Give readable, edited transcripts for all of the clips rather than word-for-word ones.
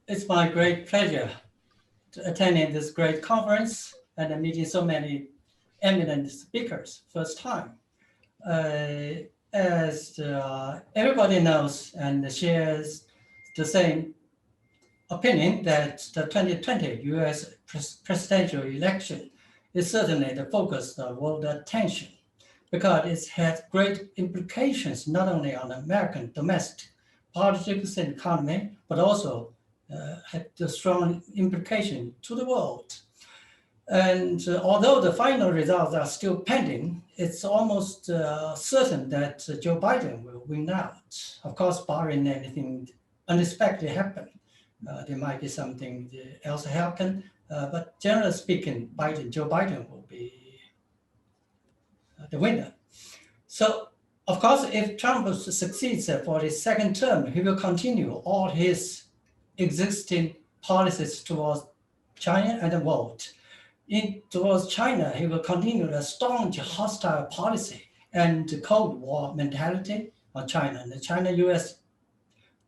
It's my great pleasure to attending this great conference and meeting so many eminent speakers first time. As everybody knows and shares the same opinion that the 2020 US presidential election is certainly the focus of world attention because it has great implications not only on American domestic politics and economy, but also had a strong implication to the world. And although the final results are still pending, it's almost certain that Joe Biden will win out. Of course, barring anything unexpected happen. There might be something else happen, but generally speaking, Joe Biden will be the winner. So, of course, if Trump succeeds for his second term, he will continue all his existing policies towards China and the world. Towards China, he will continue the staunch hostile policy and the Cold War mentality on China. And the China-US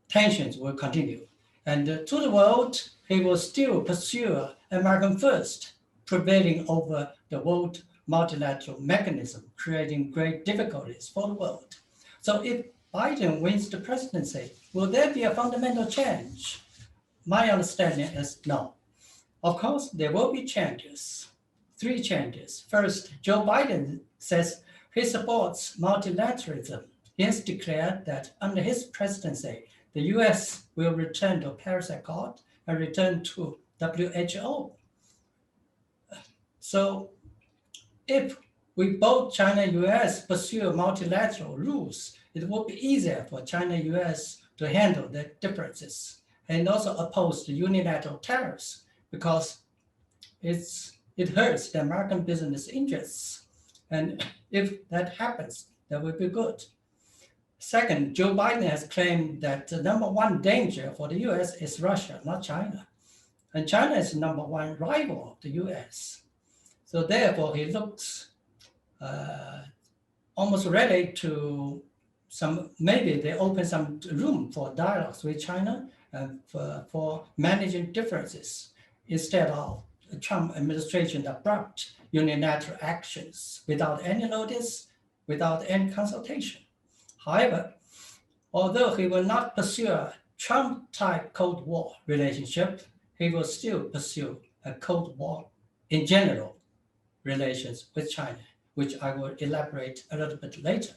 tensions will continue. And to the world, he will still pursue American first, prevailing over the world multilateral mechanism, creating great difficulties for the world. So if Biden wins the presidency, will there be a fundamental change? My understanding is no. Of course, there will be changes, 3 changes. First, Joe Biden says he supports multilateralism. He has declared that under his presidency, the US will return to Paris Accord and return to WHO. So if we both China and US pursue multilateral rules, it will be easier for China and US to handle their differences and also oppose the unilateral tariffs because it hurts the American business interests. And if that happens, that would be good. Second, Joe Biden has claimed that the number one danger for the US is Russia, not China. And China is the number one rival of the US. So therefore, he looks almost ready to maybe they open some room for dialogues with China and for managing differences instead of the Trump administration abrupt unilateral actions without any notice, without any consultation. However, although he will not pursue a Trump-type Cold War relationship, he will still pursue a Cold War in general relations with China, which I will elaborate a little bit later.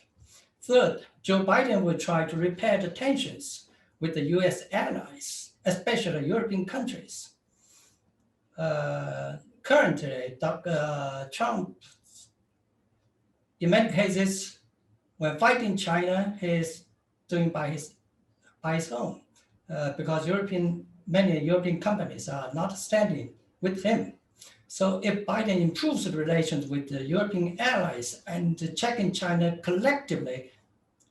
Third, Joe Biden will try to repair the tensions with the US allies, especially European countries. Currently, Trump, in many cases, when fighting China, he is doing by his own, because many European companies are not standing with him. So if Biden improves the relations with the European allies and checking China collectively,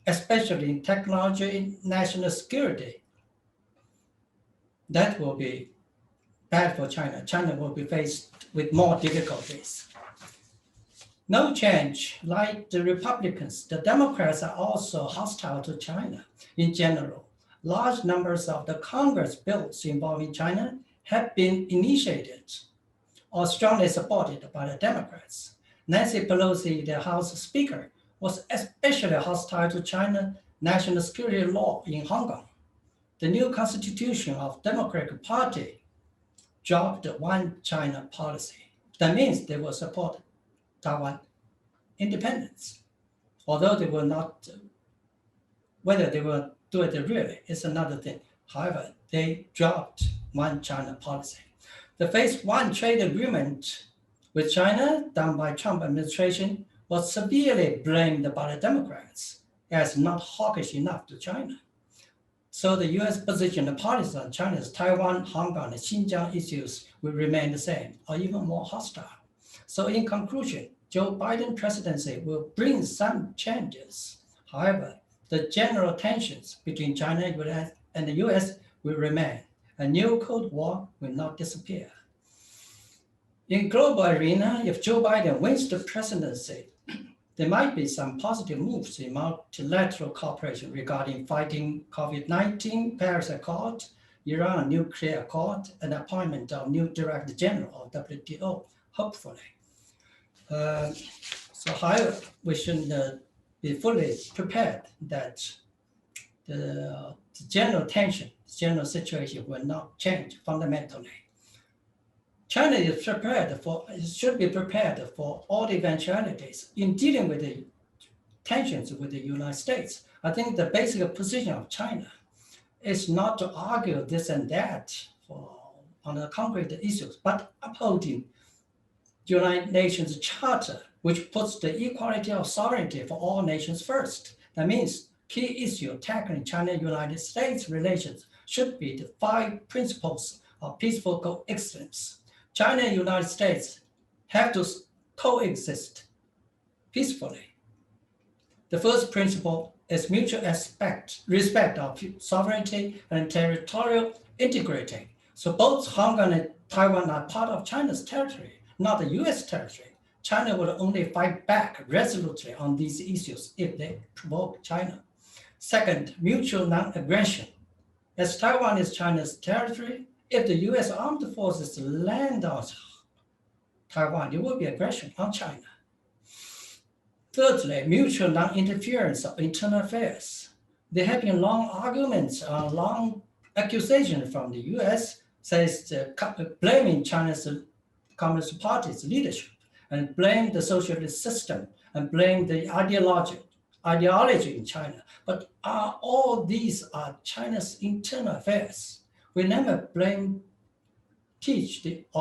especially in technology and national security, that will be bad for China. China will be faced with more difficulties. No change, like the Republicans, the Democrats are also hostile to China in general. Large numbers of the Congress bills involving China have been initiated or strongly supported by the Democrats. Nancy Pelosi, the House Speaker, was especially hostile to China national security law in Hong Kong. The new constitution of Democratic Party dropped the one China policy. That means they will support Taiwan independence. Although they will not, whether they will do it really is another thing. However, they dropped one China policy. The phase 1 trade agreement with China done by Trump administration was severely blamed by the Democrats as not hawkish enough to China. So the US position, the policy on China's Taiwan, Hong Kong, and Xinjiang issues will remain the same or even more hostile. So in conclusion, Joe Biden presidency will bring some changes. However, the general tensions between China and the US will remain. A new Cold War will not disappear. In global arena, if Joe Biden wins the presidency, there might be some positive moves in multilateral cooperation regarding fighting COVID-19, Paris Accord, Iran nuclear accord, and appointment of new director general of WTO, hopefully. So however, we should be fully prepared that the general tension, the general situation will not change fundamentally. China is should be prepared for all the eventualities in dealing with the tensions with the United States. I think the basic position of China is not to argue this and that on the concrete issues, but upholding the United Nations Charter, which puts the equality of sovereignty for all nations first. That means key issue tackling China-United States relations should be the 5 principles of peaceful coexistence. China and United States have to coexist peacefully. The first principle is mutual respect of sovereignty and territorial integrity. So both Hong Kong and Taiwan are part of China's territory, not the US territory. China will only fight back resolutely on these issues if they provoke China. Second, mutual non-aggression. As Taiwan is China's territory, if the US armed forces land on Taiwan, there will be aggression on China. Thirdly, mutual non-interference of internal affairs. There have been long arguments, long accusations from the US, says blaming China's Communist Party's leadership and blame the socialist system and blame the ideology in China. But all these are China's internal affairs. We never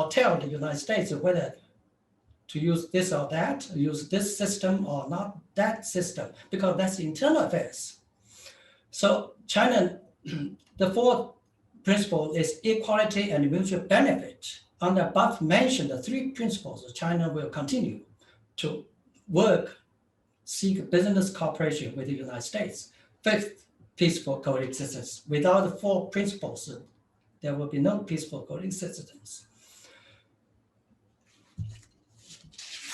tell the United States whether to use this or that, use this system or not that system, because that's internal affairs. So China, the fourth principle is equality and mutual benefit. On the above mentioned, the 3 principles, China will continue to seek business cooperation with the United States. Fifth, peaceful coexistence. Without the 4 principles, there will be no peaceful coexistence.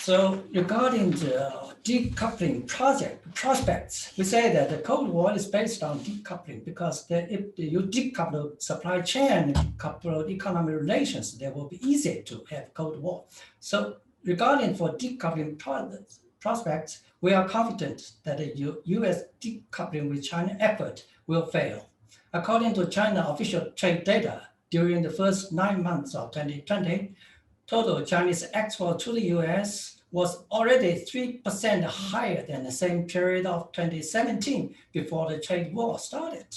So regarding the decoupling prospects, we say that the Cold War is based on decoupling because if you decouple supply chain, decouple economic relations, they will be easy to have Cold War. So regarding for decoupling prospects, we are confident that the US decoupling with China effort will fail. According to China official trade data, during the first 9 months of 2020, total Chinese export to the US was already 3% higher than the same period of 2017 before the trade war started.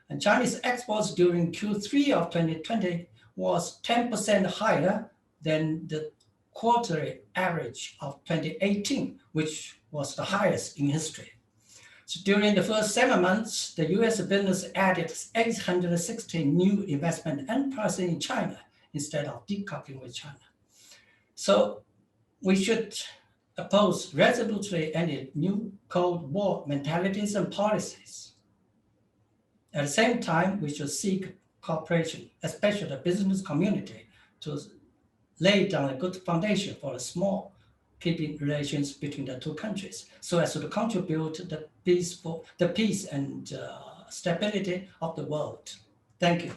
And Chinese exports during Q3 of 2020 was 10% higher than the quarterly average of 2018, which was the highest in history. So during the first 7 months, the US business added 860 new investment enterprises in China instead of decoupling with China. So we should oppose resolutely any new Cold War mentalities and policies. At the same time, we should seek cooperation, especially the business community, to lay down a good foundation for a small keeping relations between the 2 countries, so as to contribute to the peace and stability of the world. Thank you.